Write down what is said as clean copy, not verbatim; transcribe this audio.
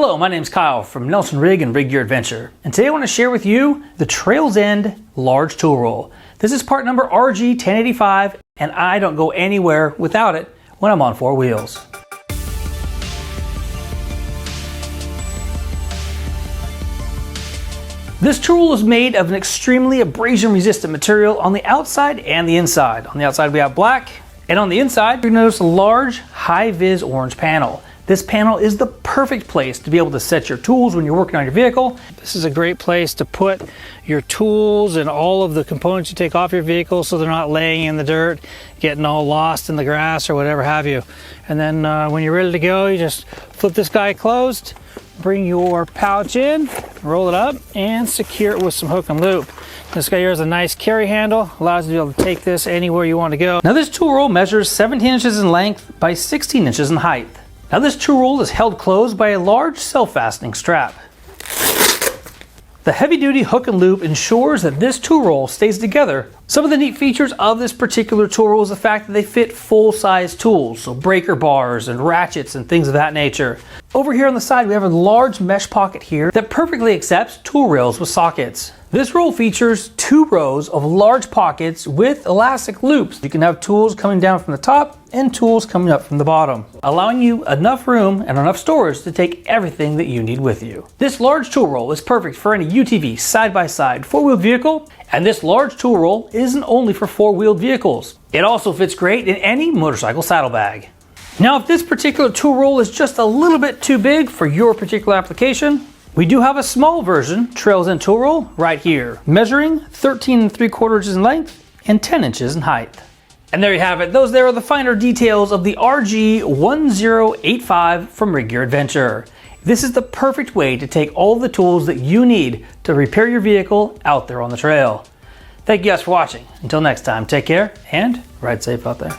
Hello, my name's Kyle from Nelson-Rigg and Rig Your Adventure, and today I want to share with you the Trails End Large Tool Roll. This is part number RG-1085, and I don't go anywhere without it when I'm on four wheels. This tool is made of an extremely abrasion-resistant material on the outside and the inside. On the outside we have black, and on the inside you notice a large high-vis orange panel. This panel is the perfect place to be able to set your tools when you're working on your vehicle. This is a great place to put your tools and all of the components you take off your vehicle so they're not laying in the dirt, getting all lost in the grass or whatever have you. And then when you're ready to go, you just flip this guy closed, bring your pouch in, roll it up, and secure it with some hook and loop. This guy here has a nice carry handle, allows you to be able to take this anywhere you want to go. Now this tool roll measures 17 inches in length by 16 inches in height. Now this tool roll is held closed by a large self-fastening strap. The heavy-duty hook and loop ensures that this tool roll stays together. Some of the neat features of this particular tool roll is the fact that they fit full-size tools, so breaker bars and ratchets and things of that nature. Over here on the side we have a large mesh pocket here that perfectly accepts tool rails with sockets. This roll features 2 rows of large pockets with elastic loops. You can have tools coming down from the top and tools coming up from the bottom, allowing you enough room and enough storage to take everything that you need with you. This large tool roll is perfect for any UTV, side-by-side, 4-wheeled vehicle, and this large tool roll isn't only for 4-wheeled vehicles. It also fits great in any motorcycle saddlebag. Now, if this particular tool roll is just a little bit too big for your particular application, we do have a small version, Trails End tool roll, right here, measuring 13 3/4 inches in length and 10 inches in height. And there you have it. Those there are the finer details of the RG-1085 from Rig Your Adventure. This is the perfect way to take all the tools that you need to repair your vehicle out there on the trail. Thank you guys for watching. Until next time, take care and ride safe out there.